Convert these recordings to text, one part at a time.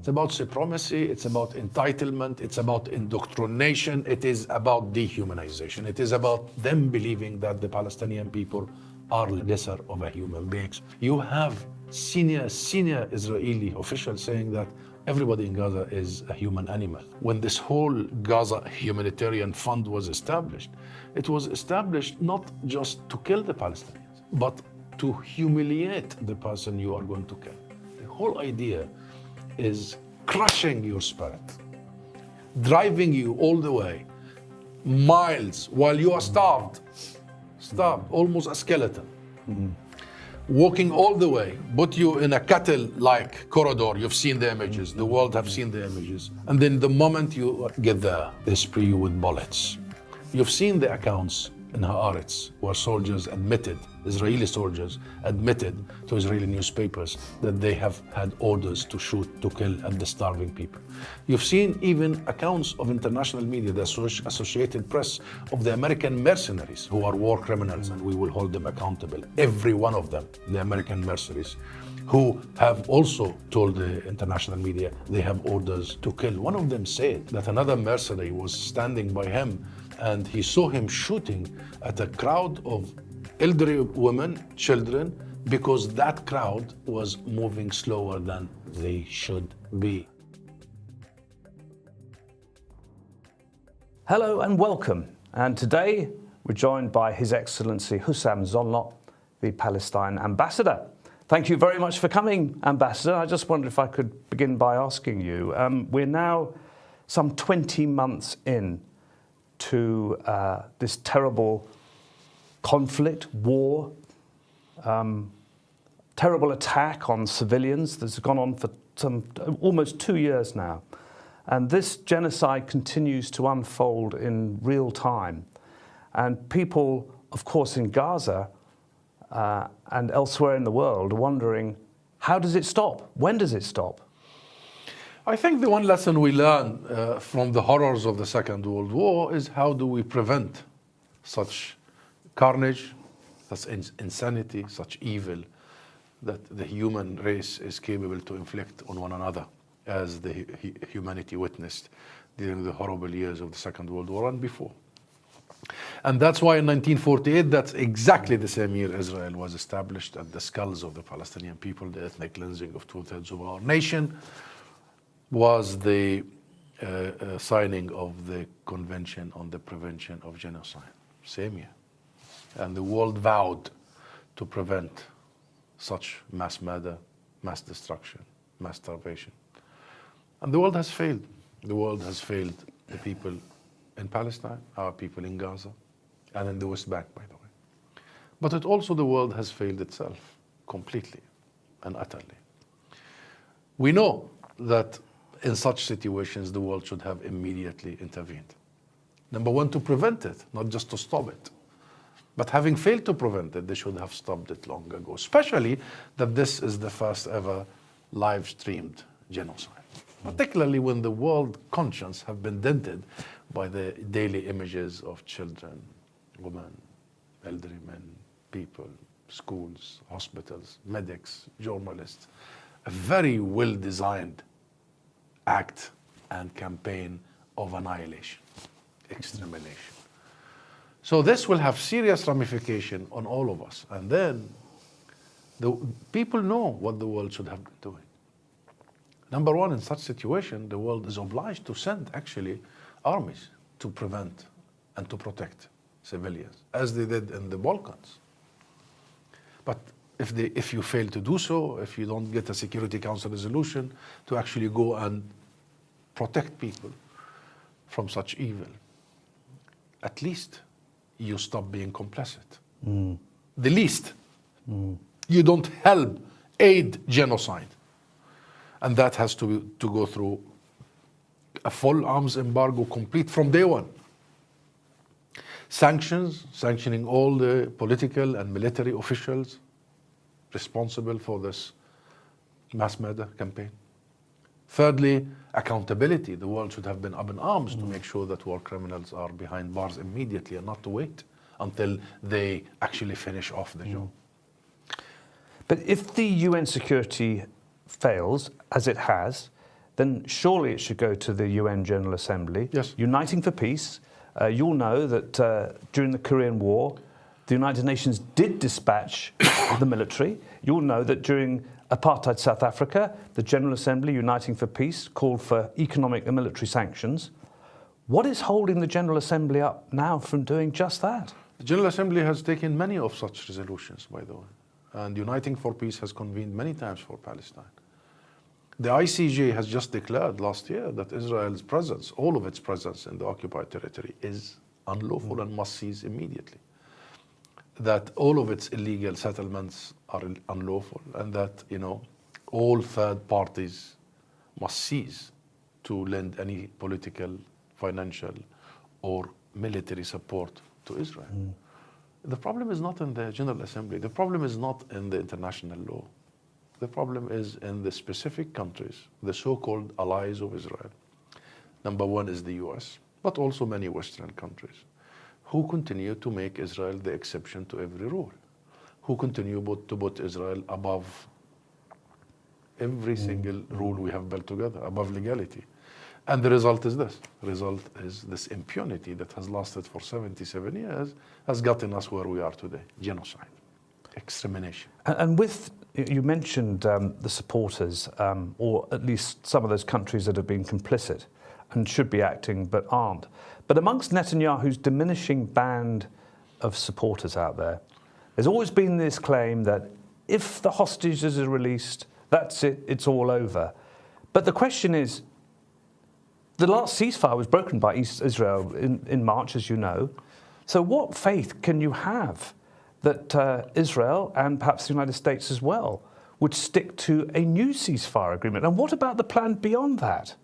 It's about supremacy, it's about entitlement, it's about indoctrination, it is about dehumanization. It is about them believing that the Palestinian people are lesser of a human beings. You have senior Israeli officials saying that everybody in Gaza is a human animal. When this whole Gaza humanitarian fund was established, it was established not just to kill the Palestinians, but to humiliate the person you are going to kill. The whole idea is crushing your spirit, driving you all the way, miles, while you are starved, almost a skeleton. Walking all the way, put you in a cattle-like corridor. You've seen the images, the world have seen the images. And then the moment you get there, they spray you with bullets. You've seen the accounts in Haaretz where soldiers admitted, Israeli soldiers admitted to Israeli newspapers that they have had orders to shoot, to kill at the starving people. You've seen even accounts of international media, the Associated Press, of the American mercenaries who are war criminals, and we will hold them accountable. Every one of them, the American mercenaries, who have also told the international media they have orders to kill. One of them said that another mercenary was standing by him and he saw him shooting at a crowd of elderly women, children, because that crowd was moving slower than they should be. Hello and welcome. And today we're joined by His Excellency Husam Zomlot, the Palestine Ambassador. Thank you very much for coming, Ambassador. I just wondered if I could begin by asking you, we're now some 20 months in to this terrible conflict, war, terrible attack on civilians that's gone on for almost 2 years now. And this genocide continues to unfold in real time. And people, of course, in Gaza and elsewhere in the world are wondering, how does it stop? When does it stop? I think the one lesson we learn from the horrors of the Second World War is how do we prevent such carnage, such insanity, such evil that the human race is capable to inflict on one another, as the humanity witnessed during the horrible years of the Second World War and before. And that's why in 1948, that's exactly the same year Israel was established at the skulls of the Palestinian people, the ethnic cleansing of 2/3 of our nation, was the signing of the Convention on the Prevention of Genocide, same year. And the world vowed to prevent such mass murder, mass destruction, mass starvation. And the world has failed. The world has failed the people in Palestine, our people in Gaza, and in the West Bank, by the way. But it also, the world has failed itself completely and utterly. We know that in such situations, the world should have immediately intervened. Number one, to prevent it, not just to stop it. But having failed to prevent it, they should have stopped it long ago, especially that this is the first ever live-streamed genocide, particularly when the world conscience have been dented by the daily images of children, women, elderly men, people, schools, hospitals, medics, journalists. A very well-designed act and campaign of annihilation, extermination. So this will have serious ramification on all of us. And then the people know what the world should have been doing. Number one, in such situation, the world is obliged to send actually armies to prevent and to protect civilians, as they did in the Balkans. But if you fail to do so, if you don't get a Security Council resolution to actually go and protect people from such evil, at least you stop being complicit. The least. You don't help, aid genocide. And that has to go through a full arms embargo, complete from day one. Sanctions, sanctioning all the political and military officials responsible for this mass murder campaign. Thirdly, accountability. The world should have been up in arms to make sure that war criminals are behind bars immediately and not to wait until they actually finish off the job. But if the UN security fails, as it has, then surely it should go to the UN General Assembly. Yes. Uniting for Peace. You'll know that during the Korean War, the United Nations did dispatch the military. You'll know that during apartheid South Africa, the General Assembly, Uniting for Peace, called for economic and military sanctions. What is holding the General Assembly up now from doing just that? The General Assembly has taken many of such resolutions, by the way. And Uniting for Peace has convened many times for Palestine. The ICJ has just declared last year that Israel's presence, all of its presence in the occupied territory, is unlawful and must cease immediately. That all of its illegal settlements are unlawful, and that, all third parties must cease to lend any political, financial, or military support to Israel. The problem is not in the General Assembly. The problem is not in the international law. The problem is in the specific countries, the so-called allies of Israel. Number one is the US, but also many Western countries, who continue to make Israel the exception to every rule, who continue to put Israel above every single rule we have built together, above legality. And the result is this. The result is this impunity that has lasted for 77 years has gotten us where we are today. Genocide, extermination. And with, you mentioned the supporters, or at least some of those countries that have been complicit and should be acting but aren't. But amongst Netanyahu's diminishing band of supporters out there, there's always been this claim that if the hostages are released, that's it, it's all over. But the question is, the last ceasefire was broken by Israel in March, as you know. So what faith can you have that Israel, and perhaps the United States as well, would stick to a new ceasefire agreement? And what about the plan beyond that?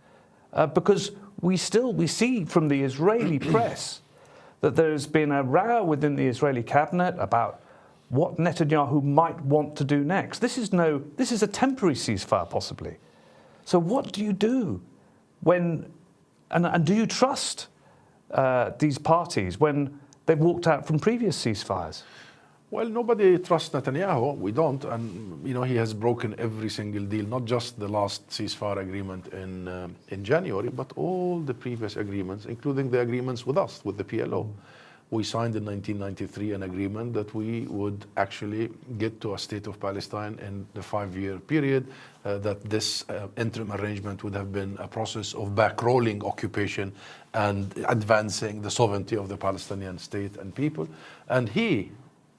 Because we see from the Israeli press that there's been a row within the Israeli cabinet about what Netanyahu might want to do next. This is a temporary ceasefire, possibly. So what do you do when, and do you trust these parties when they've walked out from previous ceasefires? Well, nobody trusts Netanyahu. We don't. And, he has broken every single deal, not just the last ceasefire agreement in January, but all the previous agreements, including the agreements with us, with the PLO. We signed in 1993 an agreement that we would actually get to a state of Palestine in the 5-year period, that this interim arrangement would have been a process of backrolling occupation and advancing the sovereignty of the Palestinian state and people. And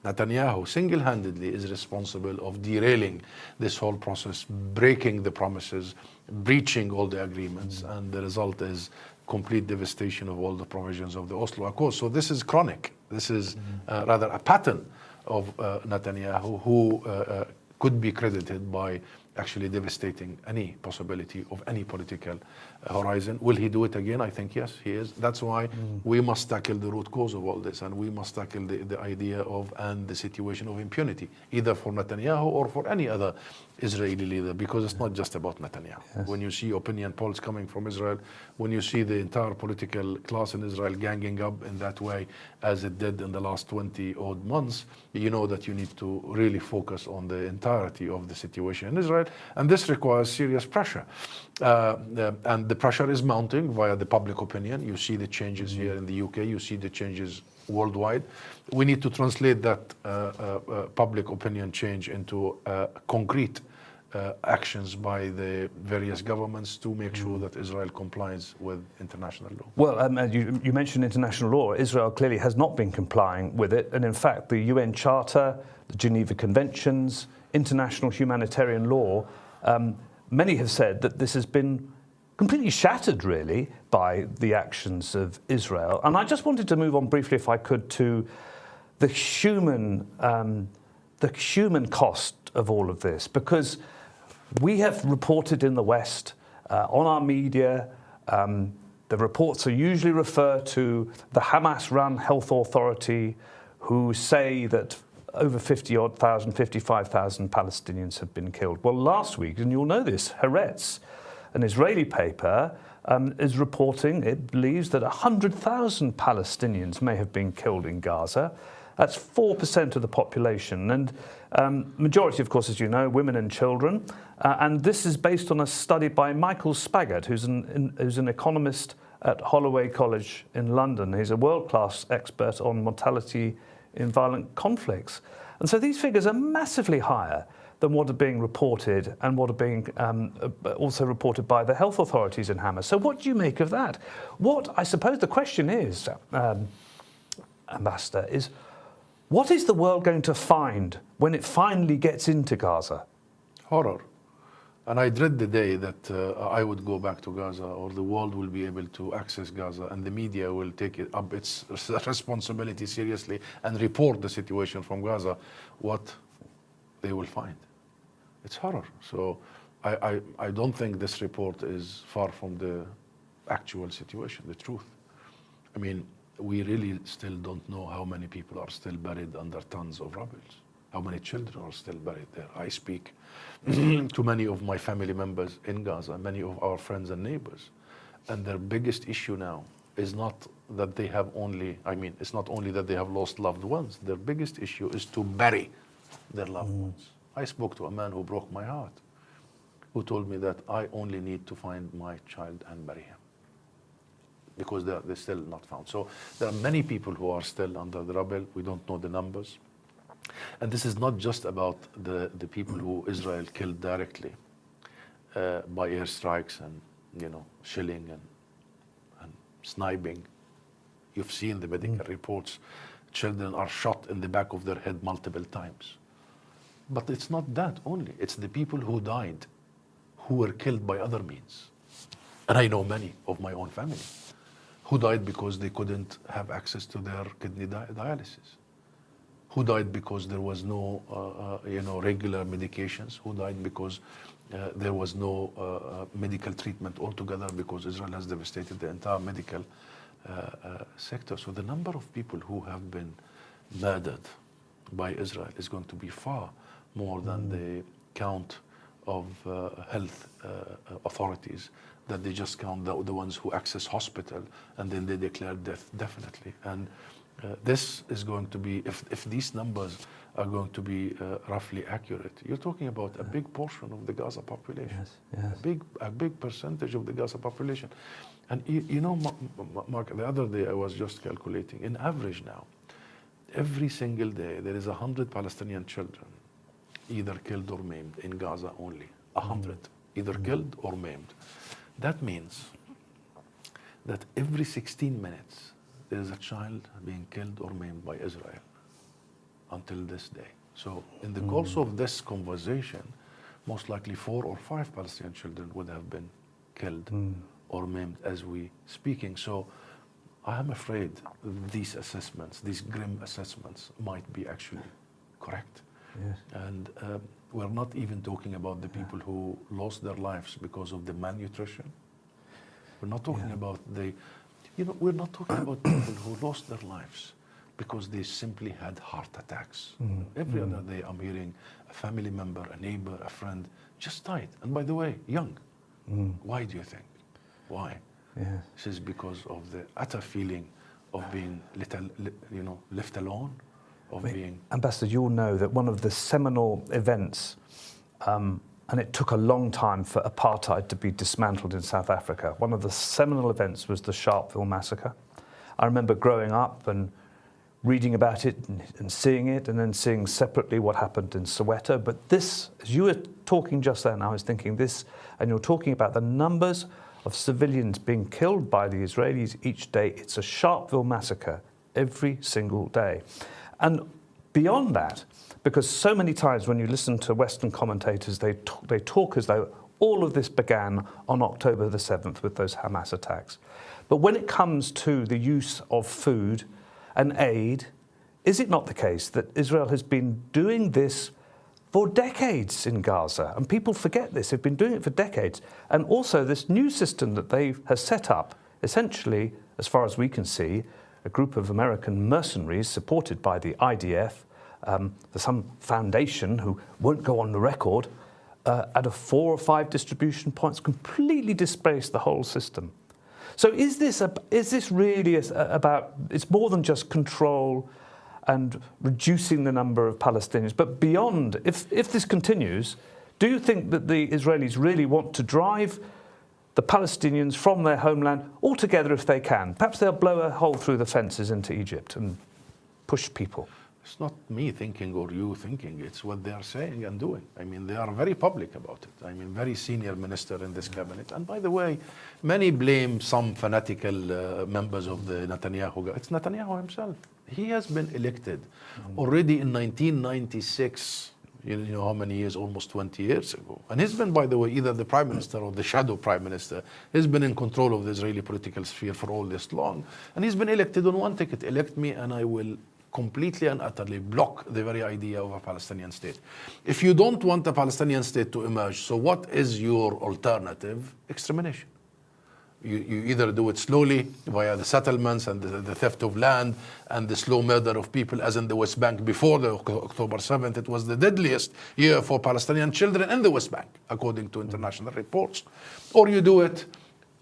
Netanyahu, single-handedly is responsible of derailing this whole process, breaking the promises, breaching all the agreements, and the result is complete devastation of all the provisions of the Oslo Accord. So this is chronic. This is rather a pattern of Netanyahu, who could be credited by actually devastating any possibility of any political horizon. Will he do it again? I think yes, he is. That's why we must tackle the root cause of all this, and we must tackle the idea of and the situation of impunity, either for Netanyahu or for any other Israeli leader, because it's not just about Netanyahu. Yes. When you see opinion polls coming from Israel, when you see the entire political class in Israel ganging up in that way, as it did in the last 20-odd months, you know that you need to really focus on the entirety of the situation in Israel, and this requires serious pressure. And the pressure is mounting via the public opinion. You see the changes here in the UK, you see the changes worldwide. We need to translate that public opinion change into concrete actions by the various governments to make sure that Israel complies with international law. Well, you mentioned international law. Israel clearly has not been complying with it. And in fact, the UN Charter, the Geneva Conventions, international humanitarian law, many have said that this has been completely shattered, really, by the actions of Israel. And I just wanted to move on briefly, if I could, to the human cost of all of this, because we have reported in the West, on our media, the reports are usually refer to the Hamas-run health authority, who say that over 55,000 Palestinians have been killed. Well, last week, and you'll know this, Haaretz, an Israeli paper, is reporting it believes that 100,000 Palestinians may have been killed in Gaza. That's 4% of the population. And majority, of course, as you know, women and children. And this is based on a study by Michael Spaggart, who's an economist at Holloway College in London. He's a world-class expert on mortality in violent conflicts. And so these figures are massively higher than what are being reported and what are being also reported by the health authorities in Hamas. So what do you make of that? What I suppose the question is, Ambassador, is what is the world going to find when it finally gets into Gaza? Horror. And I dread the day that I would go back to Gaza, or the world will be able to access Gaza, and the media will take it up its responsibility seriously and report the situation from Gaza, what they will find. It's horror. So I don't think this report is far from the actual situation, the truth. I mean, we really still don't know how many people are still buried under tons of rubble. How many children are still buried there? I speak to many of my family members in Gaza, many of our friends and neighbors. And their biggest issue now is not that they have only, it's not only that they have lost loved ones. Their biggest issue is to bury their loved ones. I spoke to a man who broke my heart, who told me that I only need to find my child and bury him, because they're still not found. So there are many people who are still under the rubble. We don't know the numbers. And this is not just about the people who Israel killed directly by airstrikes and, shelling and sniping. You've seen the medical reports. Children are shot in the back of their head multiple times. But it's not that only. It's the people who died, who were killed by other means. And I know many of my own family who died because they couldn't have access to their kidney dialysis, who died because there was no regular medications, who died because there was no medical treatment altogether, because Israel has devastated the entire medical sector. So the number of people who have been murdered by Israel is going to be far more than the count of health authorities, that they just count the ones who access hospital and then they declare death definitely. And this is going to be, if these numbers are going to be roughly accurate, you're talking about a big portion of the Gaza population. Yes. A big percentage of the Gaza population. And Mark, the other day I was just calculating, in average now, every single day there is 100 Palestinian children either killed or maimed in Gaza only. 100, either killed or maimed. That means that every 16 minutes there is a child being killed or maimed by Israel until this day. So in the course of this conversation, most likely 4 or 5 Palestinian children would have been killed or maimed as we speaking. So I am afraid these assessments, these grim assessments, might be actually correct. Yes. And we're not even talking about the people who lost their lives because of the malnutrition. We're not talking about we're not talking about people who lost their lives because they simply had heart attacks. Every other day I'm hearing a family member, a neighbor, a friend just died. And by the way, young. Why do you think? Why? Yes. This is because of the utter feeling of being left alone, of being... Ambassador, you'll know that one of the seminal events, and it took a long time for apartheid to be dismantled in South Africa. One of the seminal events was the Sharpeville massacre. I remember growing up and reading about it and seeing it, and then seeing separately what happened in Soweto. But this, as you were talking just then, I was thinking this, and you're talking about the numbers of civilians being killed by the Israelis each day. It's a Sharpeville massacre every single day. And beyond that, because so many times when you listen to Western commentators, they talk as though all of this began on October the 7th with those Hamas attacks. But when it comes to the use of food and aid, is it not the case that Israel has been doing this for decades in Gaza? And people forget this. They've been doing it for decades. And also this new system that they have set up, essentially, as far as we can see, a group of American mercenaries supported by the IDF, some foundation who won't go on the record, at a 4 or 5 distribution points, completely displaced the whole system. So is this really about, it's more than just control and reducing the number of Palestinians. But beyond, if this continues, do you think that the Israelis really want to drive the Palestinians from their homeland altogether if they can? Perhaps they'll blow a hole through the fences into Egypt and push people. It's not me thinking or you thinking, it's what they are saying and doing. I mean, they are very public about it. I mean, very senior minister in this cabinet. And by the way, many blame some fanatical members of the Netanyahu. It's Netanyahu himself. He has been elected already in 1996. You know how many years? Almost 20 years ago. And he's been, by the way, either the prime minister or the shadow prime minister. He's been in control of the Israeli political sphere for all this long. And he's been elected on one ticket. Elect me and I will completely and utterly block the very idea of a Palestinian state. If you don't want a Palestinian state to emerge, so what is your alternative? Extermination. You either do it slowly via the settlements and the theft of land and the slow murder of people, as in the West Bank before the October 7th. It was the deadliest year for Palestinian children in the West Bank, according to international reports. Or you do it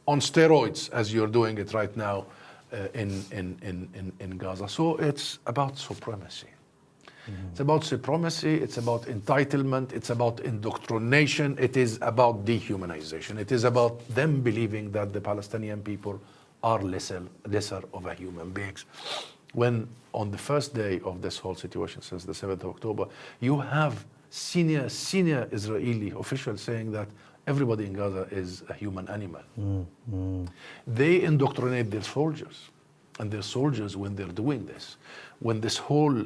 on steroids, as you're doing it right now in Gaza. So it's about supremacy. It's about supremacy, it's about entitlement, it's about indoctrination, it is about dehumanization. It is about them believing that the Palestinian people are lesser of a human beings. When on the first day of this whole situation, since the 7th of October, you have senior Israeli officials saying that everybody in Gaza is a human animal. They indoctrinate their soldiers. And their soldiers, when they're doing this, when this whole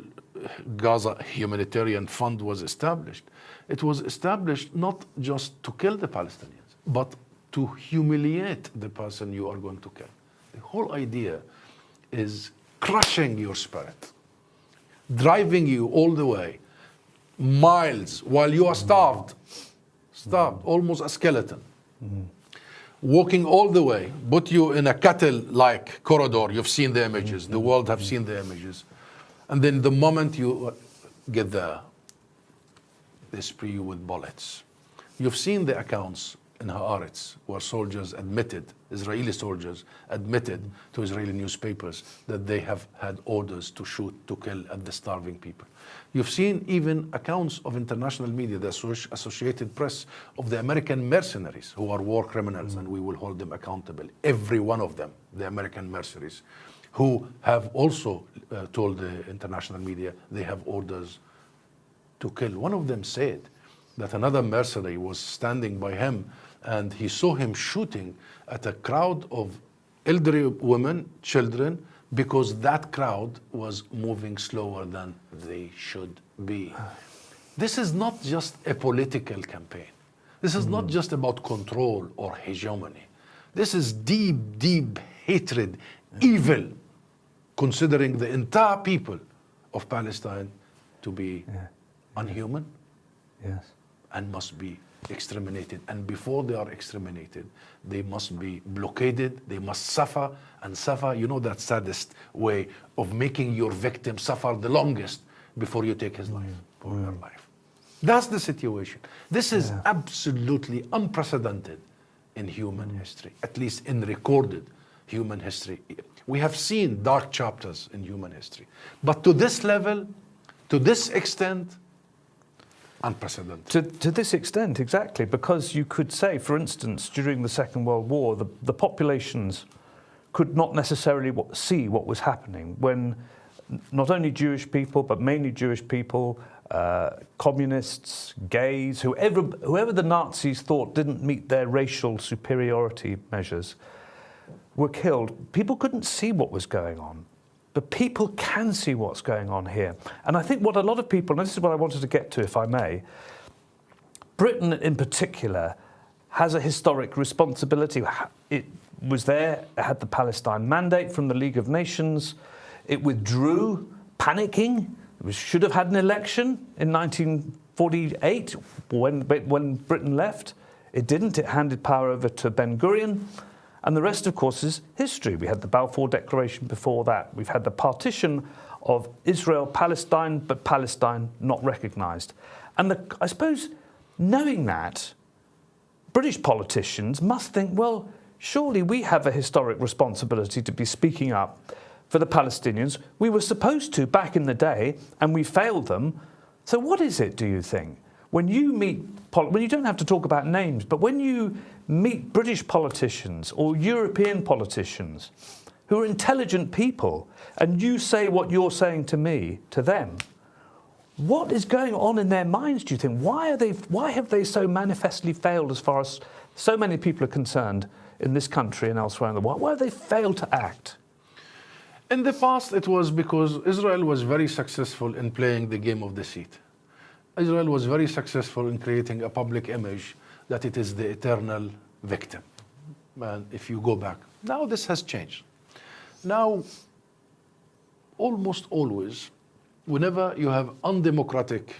Gaza humanitarian fund was established, it was established not just to kill the Palestinians, but to humiliate the person you are going to kill. The whole idea is crushing your spirit, driving you all the way, miles, while you are starved, almost a skeleton. Walking all the way, put you in a cattle-like corridor. You've seen the images. The world have seen the images. And then the moment you get there, they spray you with bullets. You've seen the accounts in Haaretz where soldiers admitted, Israeli soldiers admitted to Israeli newspapers that they have had orders to shoot, to kill at the starving people. You've seen even accounts of international media, the Associated Press, of the American mercenaries who are war criminals, and we will hold them accountable. Every one of them, the American mercenaries, who have also told the international media they have orders to kill. One of them said that another mercenary was standing by him and he saw him shooting at a crowd of elderly women, children, because that crowd was moving slower than they should be. This is not just a political campaign. This is not just about control or hegemony. This is deep, deep hatred, evil, considering the entire people of Palestine to be unhuman and must be exterminated. And before they are exterminated, they must be blockaded, they must suffer and suffer. You know that saddest way of making your victim suffer the longest before you take his life or her life. That's the situation. This is absolutely unprecedented in human history, at least in recorded human history. We have seen dark chapters in human history, but to this level, to this extent, unprecedented. To this extent, exactly, because you could say, for instance, during the Second World War, the populations could not necessarily see what was happening when not only Jewish people, but mainly Jewish people, communists, gays, whoever the Nazis thought didn't meet their racial superiority measures, were killed. People couldn't see what was going on. But people can see what's going on here. And I think what a lot of people, and this is what I wanted to get to, if I may, Britain in particular has a historic responsibility. It was there, it had the Palestine Mandate from the League of Nations. It withdrew, panicking. It should have had an election in 1948 when Britain left. It didn't. It handed power over to Ben Gurion. And the rest, of course, is history. We had the Balfour Declaration before that. We've had the partition of Israel, Palestine, but Palestine not recognised. And I suppose, knowing that, British politicians must think, well, surely we have a historic responsibility to be speaking up for the Palestinians. We were supposed to back in the day, and we failed them. So what is it, do you think, when you meet, when you don't have to talk about names, but when you meet British politicians or European politicians who are intelligent people, and you say what you're saying to me, to them, what is going on in their minds, do you think? Why have they so manifestly failed as far as so many people are concerned in this country and elsewhere in the world? Why have they failed to act? In the past, it was because Israel was very successful in playing the game of deceit. Israel was very successful in creating a public image that it is the eternal victim. And if you go back, now this has changed. Now, almost always, whenever you have undemocratic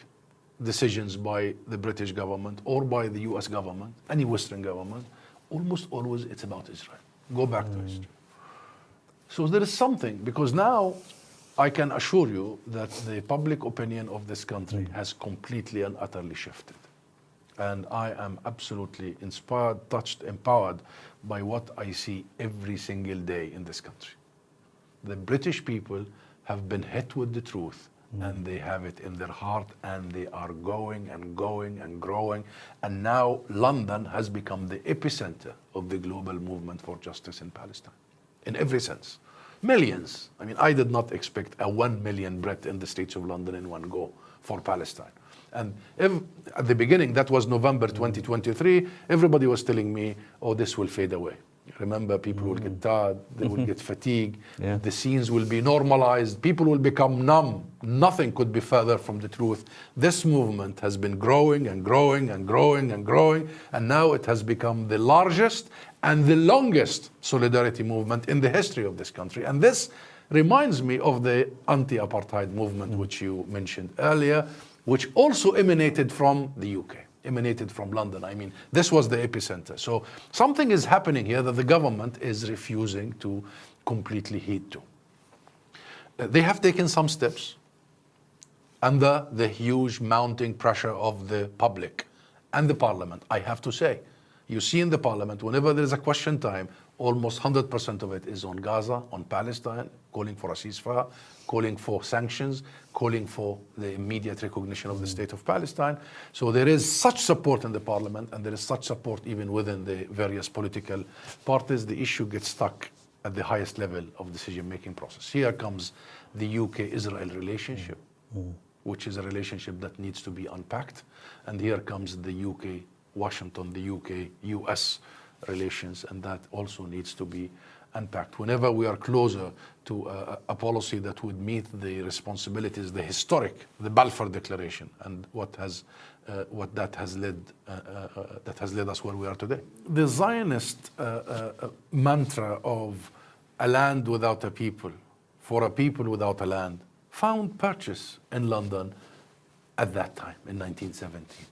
decisions by the British government or by the US government, any Western government, almost always it's about Israel. Go back to history. So there is something, because now I can assure you that the public opinion of this country has completely and utterly shifted. And I am absolutely inspired, touched, empowered by what I see every single day in this country. The British people have been hit with the truth, and they have it in their heart, and they are going and going and growing. And now London has become the epicenter of the global movement for justice in Palestine, in every sense. Millions. I mean, I did not expect a 1 million Brit in the streets of London in one go for Palestine. And at the beginning, that was November 2023, everybody was telling me, oh, this will fade away. Remember, people will get tired, they will get fatigued, the scenes will be normalized, people will become numb. Nothing could be further from the truth. This movement has been growing and growing and growing and growing, and now it has become the largest and the longest solidarity movement in the history of this country. And this reminds me of the anti-apartheid movement, which you mentioned earlier, which also emanated from the UK. Emanated from London. I mean, this was the epicenter. So something is happening here that the government is refusing to completely heed to. They have taken some steps under the huge mounting pressure of the public and the parliament, I have to say. You see in the parliament, whenever there is a question time, almost 100% of it is on Gaza, on Palestine, calling for a ceasefire, calling for sanctions, calling for the immediate recognition of the state of Palestine. So there is such support in the parliament, and there is such support even within the various political parties. The issue gets stuck at the highest level of decision-making process. Here comes the UK-Israel relationship, which is a relationship that needs to be unpacked. And here comes the UK-Washington, the UK-US relations, and that also needs to be unpacked. Whenever we are closer to a policy that would meet the responsibilities, the historic, the Balfour Declaration, and what that has led us where we are today. The Zionist mantra of a land without a people, for a people without a land, found purchase in London at that time, in 1917.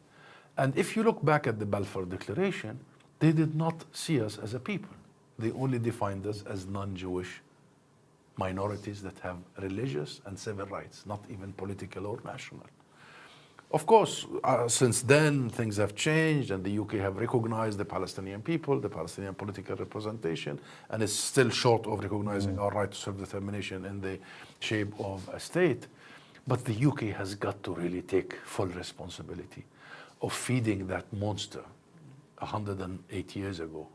And if you look back at the Balfour Declaration, they did not see us as a people. They only defined us as non-Jewish minorities that have religious and civil rights, not even political or national. Of course, since then, things have changed, and the UK have recognized the Palestinian people, the Palestinian political representation, and is still short of recognizing our right to self-determination in the shape of a state. But the UK has got to really take full responsibility of feeding that monster 108 years ago,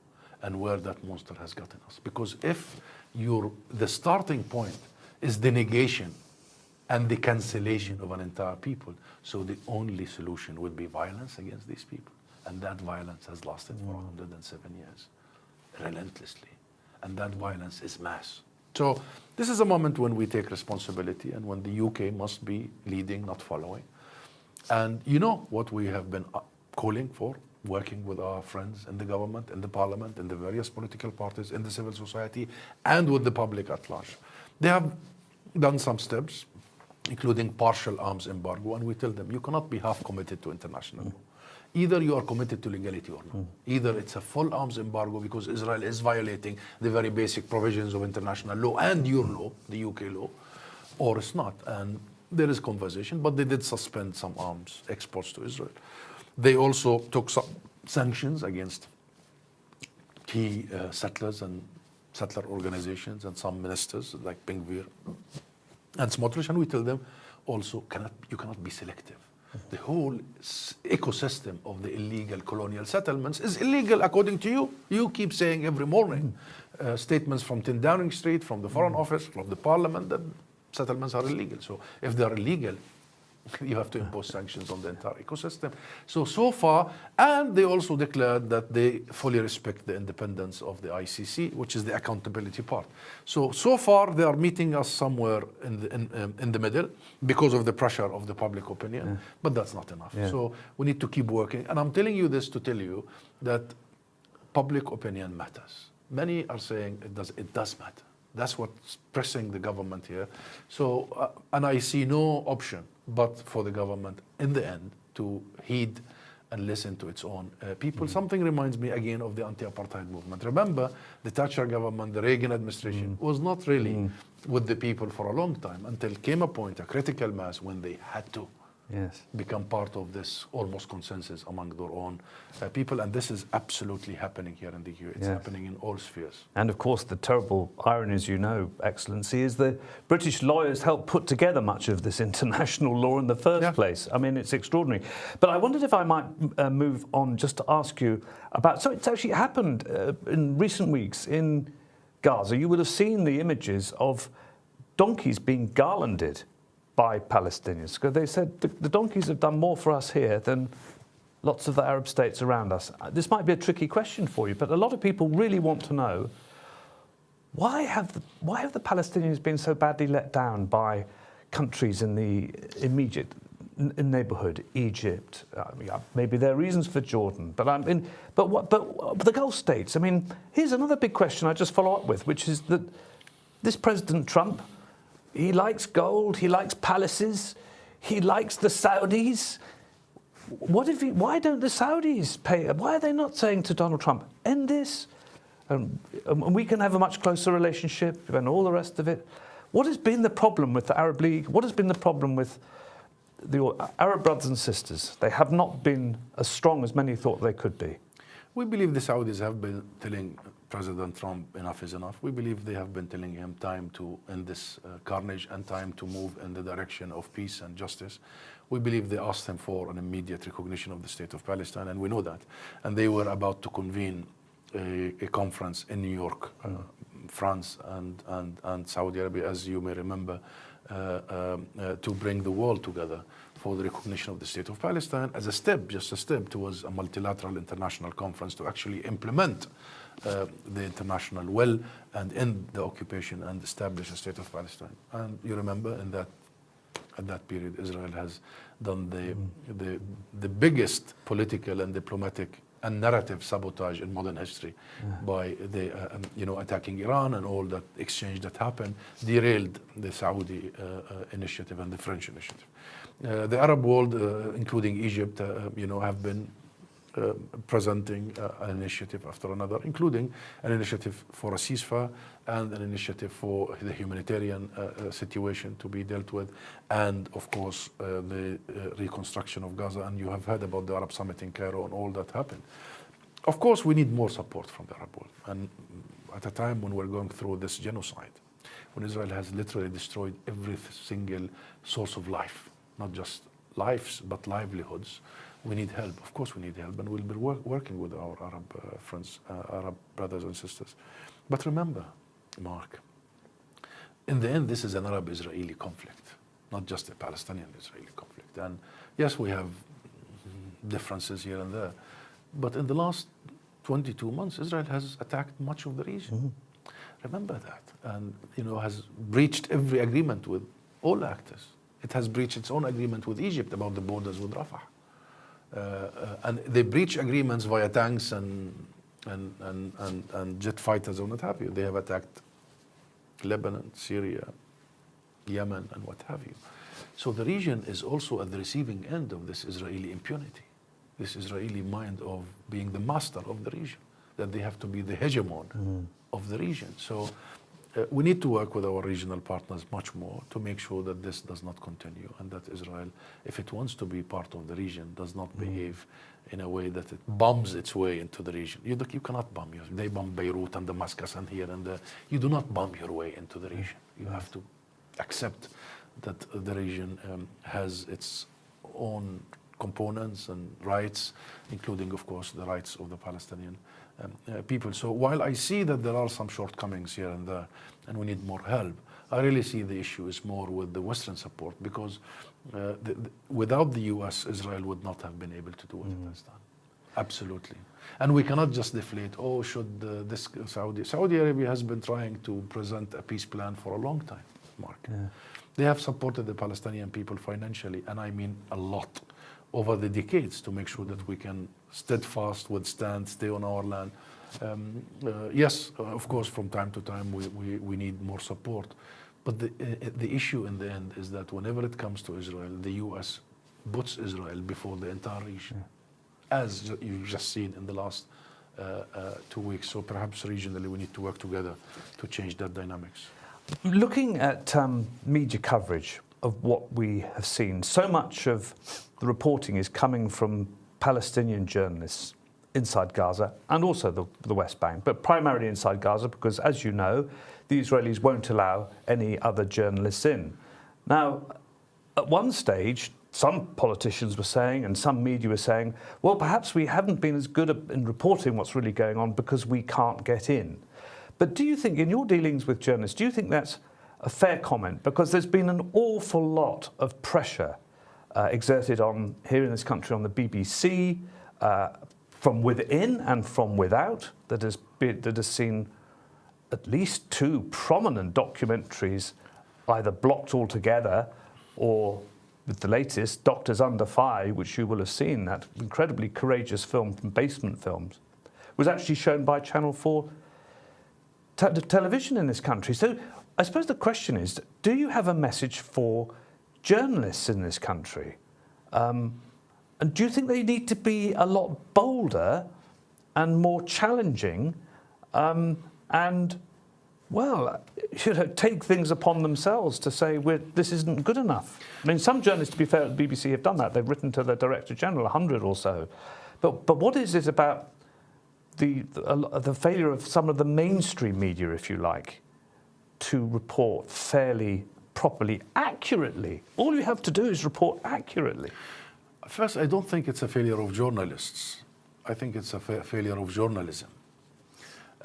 and where that monster has gotten us. Because if the starting point is the negation and the cancellation of an entire people, so the only solution would be violence against these people. And that violence has lasted for 107 years, relentlessly. And that violence is mass. So this is a moment when we take responsibility, and when the UK must be leading, not following. And you know what we have been calling for, working with our friends in the government, in the parliament, in the various political parties, in the civil society, and with the public at large. They have done some steps, including partial arms embargo, and we tell them, you cannot be half committed to international law. Either you are committed to legality or not. Either it's a full arms embargo because Israel is violating the very basic provisions of international law and your law, the UK law, or it's not. And there is conversation, but they did suspend some arms exports to Israel. They also took some sanctions against key settlers and settler organizations and some ministers like Ben-Gvir and Smotrich, and we tell them also you cannot be selective. The whole ecosystem of the illegal colonial settlements is illegal according to you. You keep saying every morning statements from 10 Downing Street, from the Foreign Office, from the Parliament, that settlements are illegal. So if they're illegal, you have to impose sanctions on the entire ecosystem. So far, and they also declared that they fully respect the independence of the ICC, which is the accountability part. So far, they are meeting us somewhere in the middle because of the pressure of the public opinion, but that's not enough. Yeah. So we need to keep working. And I'm telling you this to tell you that public opinion matters. Many are saying it does matter. That's what's pressing the government here. So, and I see no option but for the government in the end to heed and listen to its own people. Something reminds me again of the anti-apartheid movement. Remember, the Thatcher government, the Reagan administration was not really with the people for a long time until came a point, a critical mass, when they had to become part of this almost consensus among their own people. And this is absolutely happening here in the EU. It's happening in all spheres. And of course, the terrible irony, as you know, Excellency, is the British lawyers helped put together much of this international law in the first place. I mean, it's extraordinary. But I wondered if I might move on just to ask you about, so it's actually happened in recent weeks in Gaza. You would have seen the images of donkeys being garlanded by Palestinians, because they said the donkeys have done more for us here than lots of the Arab states around us. This might be a tricky question for you, but a lot of people really want to know, why have the Palestinians been so badly let down by countries in the immediate neighbourhood, Egypt? Maybe there are reasons for Jordan, but the Gulf states. I mean, here's another big question I just follow up with, which is that this President Trump, he likes gold, he likes palaces, he likes the Saudis. Why don't the Saudis pay? Why are they not saying to Donald Trump, end this, and we can have a much closer relationship and all the rest of it? What has been the problem with the Arab League? What has been the problem with the Arab brothers and sisters? They have not been as strong as many thought they could be. We believe the Saudis have been telling President Trump enough is enough. We believe they have been telling him time to end this carnage and time to move in the direction of peace and justice. We believe they asked him for an immediate recognition of the state of Palestine, and we know that. And they were about to convene a conference in New York, France and Saudi Arabia, as you may remember, to bring the world together for the recognition of the state of Palestine as a step, just a step towards a multilateral international conference to actually implement the international will and end the occupation and establish a state of Palestine. And you remember at that period, Israel has done the biggest political and diplomatic and narrative sabotage in modern history by the attacking Iran, and all that exchange that happened derailed the Saudi initiative and the French initiative. The Arab world, including Egypt, have been presenting an initiative after another, including an initiative for a ceasefire and an initiative for the humanitarian situation to be dealt with, and of course the reconstruction of Gaza. And you have heard about the Arab Summit in Cairo and all that happened. Of course, we need more support from the Arab world. And at a time when we're going through this genocide, when Israel has literally destroyed every single source of life, not just lives, but livelihoods, we need help. Of course we need help, and we'll be working with our Arab friends, Arab brothers and sisters. But remember, Mark, in the end, this is an Arab-Israeli conflict, not just a Palestinian-Israeli conflict. And yes, we have differences here and there, but in the last 22 months, Israel has attacked much of the region. Remember that, and has breached every agreement with all actors. It has breached its own agreement with Egypt about the borders with Rafah. And they breach agreements via tanks and jet fighters and what have you. They have attacked Lebanon, Syria, Yemen, and what have you. So the region is also at the receiving end of this Israeli impunity, this Israeli mind of being the master of the region, that they have to be the hegemon of the region. So we need to work with our regional partners much more to make sure that this does not continue and that Israel, if it wants to be part of the region, does not behave in a way that it bombs its way into the region. You cannot bomb. They bomb Beirut and Damascus and here and there. You do not bomb your way into the region. You have to accept that the region has its own components and rights, including, of course, the rights of the Palestinian people. So while I see that there are some shortcomings here and there, and we need more help, I really see the issue is more with the Western support, because without the US, Israel would not have been able to do what it has done. Absolutely. And we cannot just deflate, oh, should this Saudi Arabia has been trying to present a peace plan for a long time, Mark. Yeah. They have supported the Palestinian people financially, and I mean a lot, over the decades, to make sure that we can steadfast, withstand, stay on our land. Yes, of course, from time to time we need more support. But the issue in the end is that whenever it comes to Israel, the US puts Israel before the entire region, as you've just seen in the last 2 weeks. So perhaps regionally we need to work together to change that dynamics. Looking at media coverage of what we have seen, so much of the reporting is coming from Palestinian journalists inside Gaza and also the West Bank, but primarily inside Gaza because, as you know, the Israelis won't allow any other journalists in. Now, at one stage, some politicians were saying and some media were saying, well, perhaps we haven't been as good in reporting what's really going on because we can't get in. But do you think, in your dealings with journalists, do you think that's a fair comment? Because there's been an awful lot of pressure exerted on here in this country on the BBC from within and from without that has seen at least 2 prominent documentaries either blocked altogether or, with the latest, Doctors Under Fire, which you will have seen, that incredibly courageous film from Basement Films, was actually shown by Channel 4 television in this country. So I suppose the question is, do you have a message for journalists in this country? And do you think they need to be a lot bolder and more challenging and, well, take things upon themselves to say, this isn't good enough? I mean, some journalists, to be fair, at the BBC have done that. They've written to the Director General, 100 or so. But what is it about the failure of some of the mainstream media, if you like, to report fairly, properly, accurately? All you have to do is report accurately. First, I don't think it's a failure of journalists. I think it's a failure of journalism.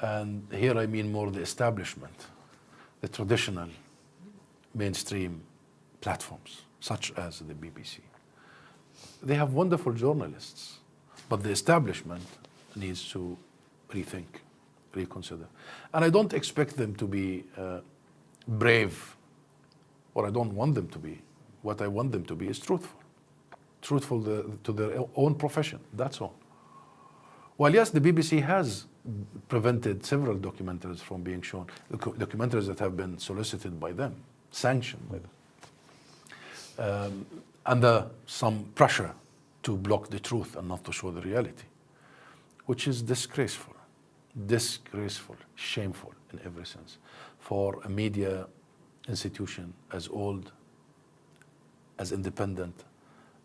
And here I mean more the establishment, the traditional mainstream platforms, such as the BBC. They have wonderful journalists, but the establishment needs to rethink, reconsider. And I don't expect them to be brave, or I don't want them to be. What I want them to be is truthful. Truthful to their own profession, that's all. Well, yes, the BBC has prevented several documentaries from being shown, documentaries that have been solicited by them, sanctioned by them, under some pressure to block the truth and not to show the reality, which is disgraceful, shameful in every sense, for a media institution as old, as independent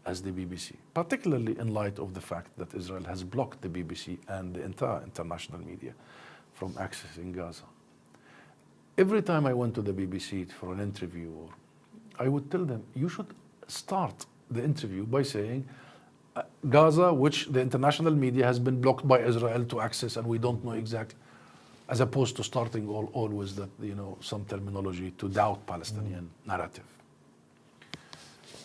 as the BBC, particularly in light of the fact that Israel has blocked the BBC and the entire international media from accessing Gaza. Every time I went to the BBC for an interview, I would tell them, you should start the interview by saying, Gaza, which the international media has been blocked by Israel to access, and we don't know exactly, as opposed to starting always that, some terminology to doubt Palestinian narrative.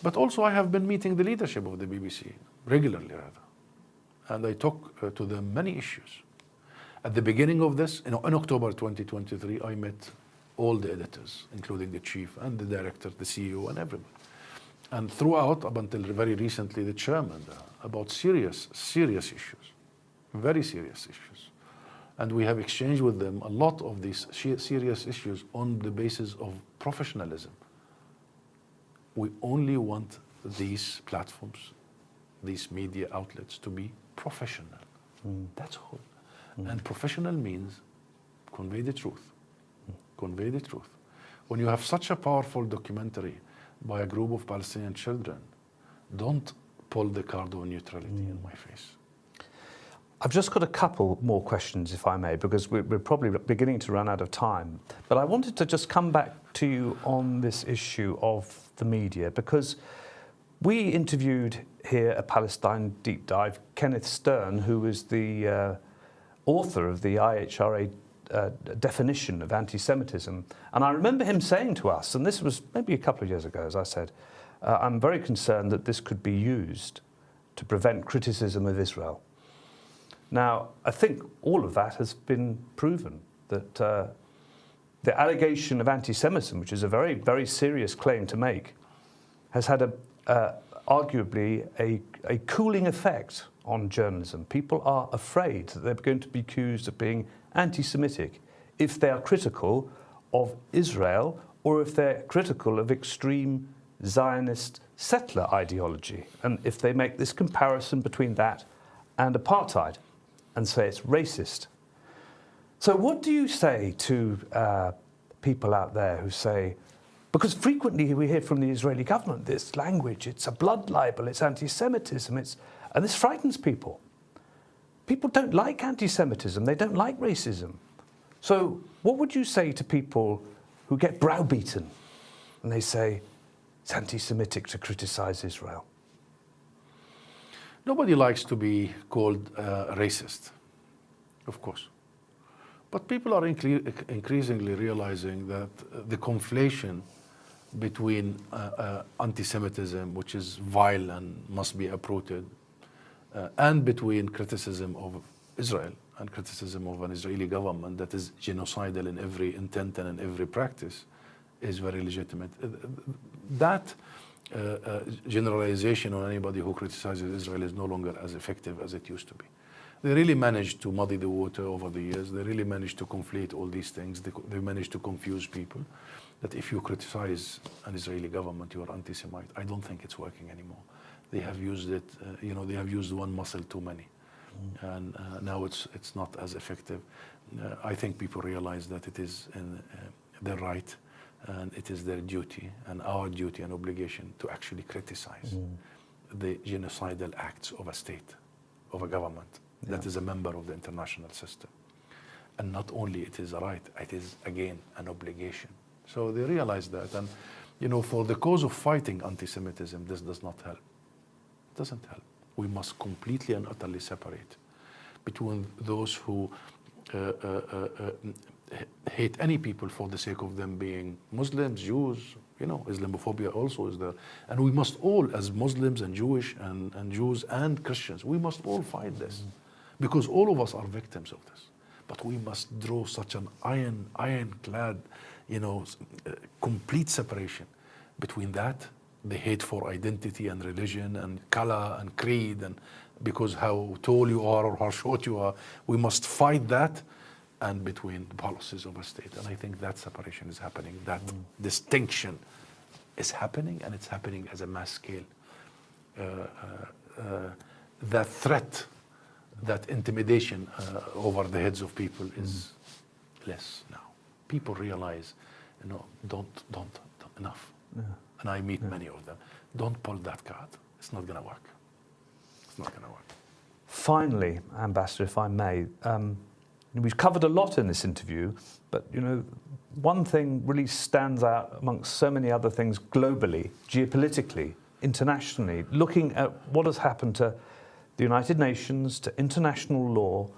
But also I have been meeting the leadership of the BBC, regularly rather, and I talk to them many issues. At the beginning of this, in October 2023, I met all the editors, including the chief and the director, the CEO, and everybody. And throughout, up until very recently, the chairman, about serious issues, very serious issues. And we have exchanged with them a lot of these serious issues on the basis of professionalism. We only want these platforms, these media outlets to be professional. That's all. And professional means convey the truth, convey the truth. When you have such a powerful documentary by a group of Palestinian children, don't pull the card of neutrality in my face. I've just got a couple more questions, if I may, because we're probably beginning to run out of time. But I wanted to just come back to you on this issue of the media, because we interviewed here at Palestine DeepDive Kenneth Stern, who is the author of the IHRA definition of anti-Semitism. And I remember him saying to us, and this was maybe a couple of years ago, as I said, I'm very concerned that this could be used to prevent criticism of Israel. Now, I think all of that has been proven, that the allegation of anti-Semitism, which is a very, very serious claim to make, has had arguably a cooling effect on journalism. People are afraid that they're going to be accused of being anti-Semitic if they are critical of Israel or if they're critical of extreme Zionist settler ideology, and if they make this comparison between that and apartheid and say it's racist. So what do you say to people out there who say, because frequently we hear from the Israeli government this language, it's a blood libel, it's anti-Semitism, and this frightens people. People don't like anti-Semitism, they don't like racism. So what would you say to people who get browbeaten and they say it's anti-Semitic to criticize Israel? Nobody likes to be called racist, of course. But people are increasingly realizing that the conflation between anti-Semitism, which is vile and must be uprooted, and between criticism of Israel and criticism of an Israeli government that is genocidal in every intent and in every practice, is very legitimate. That generalization on anybody who criticizes Israel is no longer as effective as it used to be. They really managed to muddy the water over the years. They really managed to conflate all these things. They managed to confuse people that if you criticize an Israeli government, you are anti-Semite. I don't think it's working anymore. They have used it, they have used one muscle too many. And now it's not as effective. I think people realize that it is their right and it is their duty and our duty and obligation to actually criticize the genocidal acts of a state, of a government that is a member of the international system. And not only it is a right, it is again an obligation. So they realize that. And for the cause of fighting anti-Semitism, this does not help. It doesn't help. We must completely and utterly separate between those who hate any people for the sake of them being Muslims, Jews, Islamophobia also is there. And we must all, as Muslims and Jewish and Jews and Christians, we must all fight this because all of us are victims of this. But we must draw such an ironclad, complete separation between that, the hate for identity and religion and color and creed, and because how tall you are or how short you are, we must fight that, and between the policies of a state. And I think that separation is happening, that distinction is happening, and it's happening as a mass scale. That threat, that intimidation over the heads of people is less now. People realize, don't enough. Yeah. And I meet many of them. Don't pull that card. It's not going to work. It's not going to work. Finally, Ambassador, if I may, we've covered a lot in this interview, but one thing really stands out amongst so many other things globally, geopolitically, internationally, looking at what has happened to the United Nations, to international law,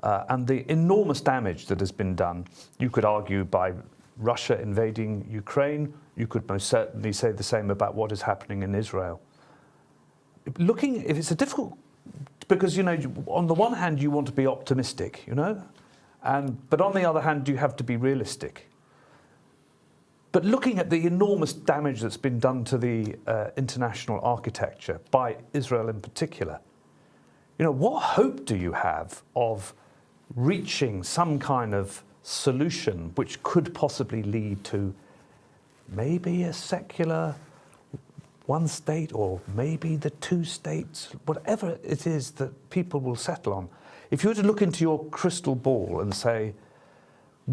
and the enormous damage that has been done. You could argue by Russia invading Ukraine. You could most certainly say the same about what is happening in Israel. If it's a difficult, because on the one hand you want to be optimistic, but on the other hand you have to be realistic. But looking at the enormous damage that's been done to the international architecture by Israel in particular, what hope do you have of reaching some kind of solution which could possibly lead to maybe a secular one state, or maybe the two states, whatever it is that people will settle on? If you were to look into your crystal ball and say,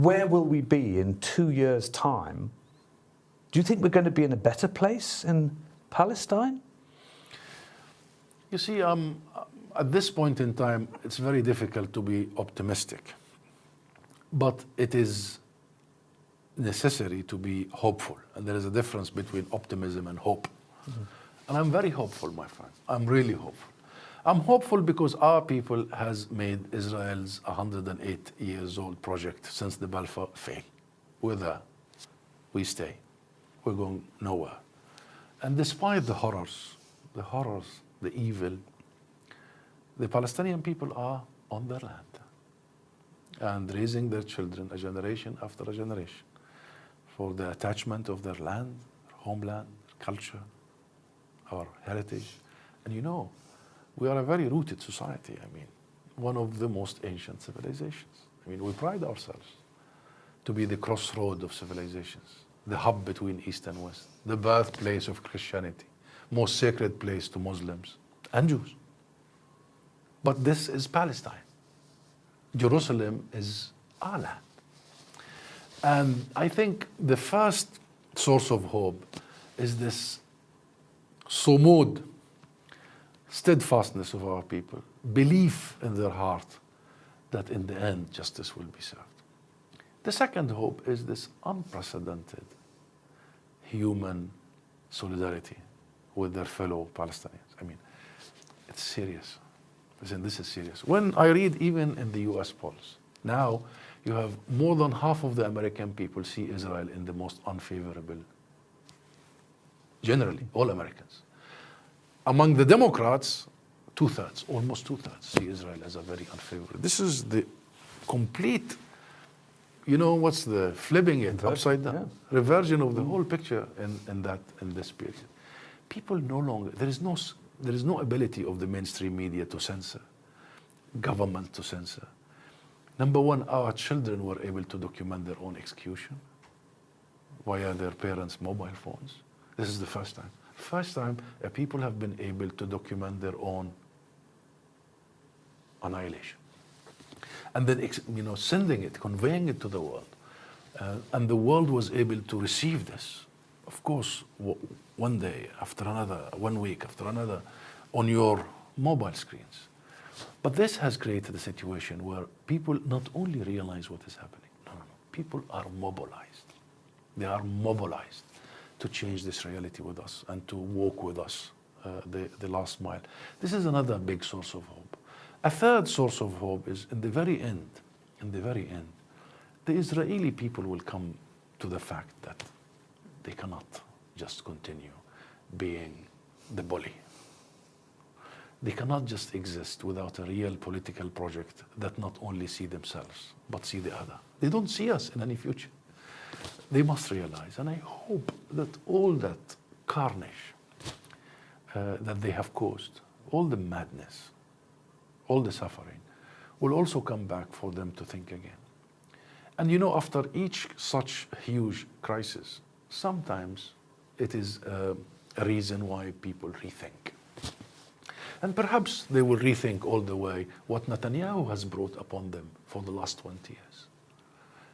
where will we be in 2 years' time? Do you think we're going to be in a better place in Palestine? You see, at this point in time, it's very difficult to be optimistic. But it is necessary to be hopeful. And there is a difference between optimism and hope. Mm-hmm. And I'm very hopeful, my friend. I'm really hopeful. I'm hopeful because our people has made Israel's 108 years old project since the Balfour fail. We're there. We stay. We're going nowhere. And despite the horrors, the evil, the Palestinian people are on their land and raising their children a generation after a generation for the attachment of their land, their homeland, their culture, our heritage. And you know, we are a very rooted society. I mean, one of the most ancient civilizations. I mean, we pride ourselves to be the crossroad of civilizations, the hub between East and West, the birthplace of Christianity, most sacred place to Muslims and Jews. But this is Palestine. Jerusalem is our land. And I think the first source of hope is this sumud, steadfastness of our people, belief in their heart that in the end justice will be served. The second hope is this unprecedented human solidarity with their fellow Palestinians. I mean, it's serious. Listen, this is serious. When I read even in the US polls, now you have more than half of the American people see Israel in the most unfavorable, generally, all Americans. Among the Democrats, two-thirds, almost two-thirds, see Israel as a very unfavorable. This is the complete, you know, what's the flipping it upside down? Yeah. Reversion of the whole picture in this period. People no longer, there is no ability of the mainstream media to censor, government to censor. Number one, our children were able to document their own execution via their parents' mobile phones. This is the first time. First time people have been able to document their own annihilation. And then, you know, sending it, conveying it to the world. And the world was able to receive this. Of course, one day after another, 1 week after another, on your mobile screens. But this has created a situation where people not only realize what is happening, no. People are mobilized. They are mobilized to change this reality with us and to walk with us the last mile. This is another big source of hope. A third source of hope is in the very end, the Israeli people will come to the fact that they cannot just continue being the bully. They cannot just exist without a real political project that not only see themselves, but see the other. They don't see us in any future. They must realize, and I hope that all that carnage that they have caused, all the madness, all the suffering, will also come back for them to think again. And you know, after each such huge crisis, sometimes it is a reason why people rethink. And perhaps they will rethink all the way what Netanyahu has brought upon them for the last 20 years.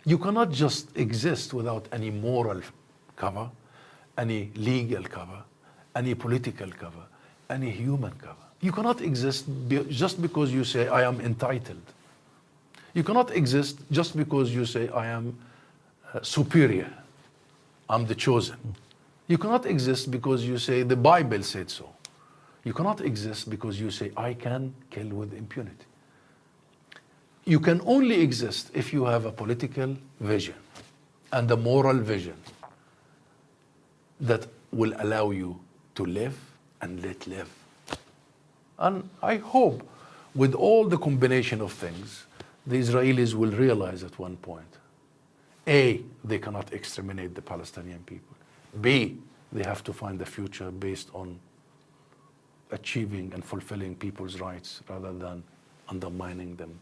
You cannot just exist without any moral cover, any legal cover, any political cover, any human cover. You cannot exist just because you say, I am entitled. You cannot exist just because you say, I am superior. I'm the chosen. You cannot exist because you say, the Bible said so. You cannot exist because you say, I can kill with impunity. You can only exist if you have a political vision and a moral vision that will allow you to live and let live. And I hope with all the combination of things, the Israelis will realize at one point, A, they cannot exterminate the Palestinian people. B, they have to find a future based on achieving and fulfilling people's rights rather than undermining them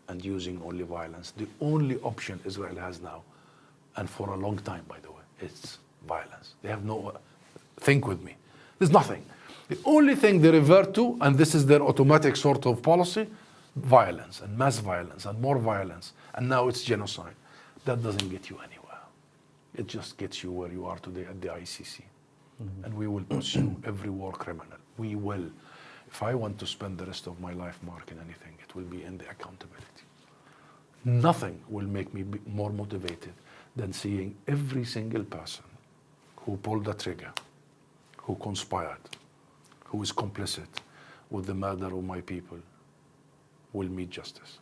and using only violence. The only option Israel has now, and for a long time, by the way, it's violence. They have no, think with me, there's nothing. The only thing they revert to, and this is their automatic sort of policy, violence and mass violence and more violence. And now it's genocide. that doesn't get you anywhere. It just gets you where you are today at the ICC. And we will pursue every war criminal. We will. If I want to spend the rest of my life, Mark, in anything, it will be in the accountability. Nothing will make me be more motivated than seeing every single person who pulled the trigger, who conspired, who is complicit with the murder of my people, will meet justice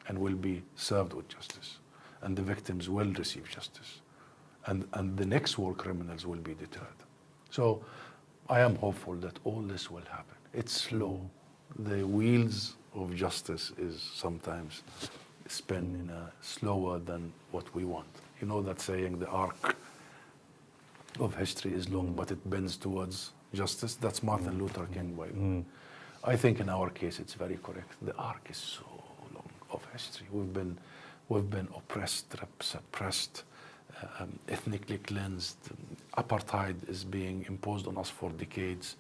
and will be served with justice. And the victims will receive justice. And the next war criminals will be deterred. So I am hopeful that all this will happen. It's slow. The wheels of justice is sometimes spin in a slower than what we want. You know that saying, the arc of history is long, but it bends towards justice? That's Martin Luther King, by the way. I think in our case it's very correct. The arc is so long of history. We've been oppressed, suppressed, ethnically cleansed. Apartheid is being imposed on us for decades.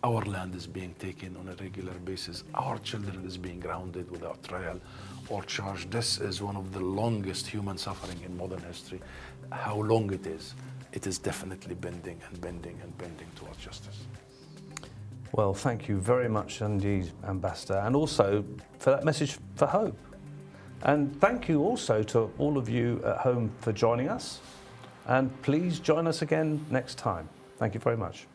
Our land is being taken on a regular basis. Our children is being grounded without trial or charge. This is one of the longest human suffering in modern history. How long it is definitely bending and bending and bending towards justice. Well, thank you very much indeed, Ambassador, and also for that message for hope. And thank you also to all of you at home for joining us. And please join us again next time. Thank you very much.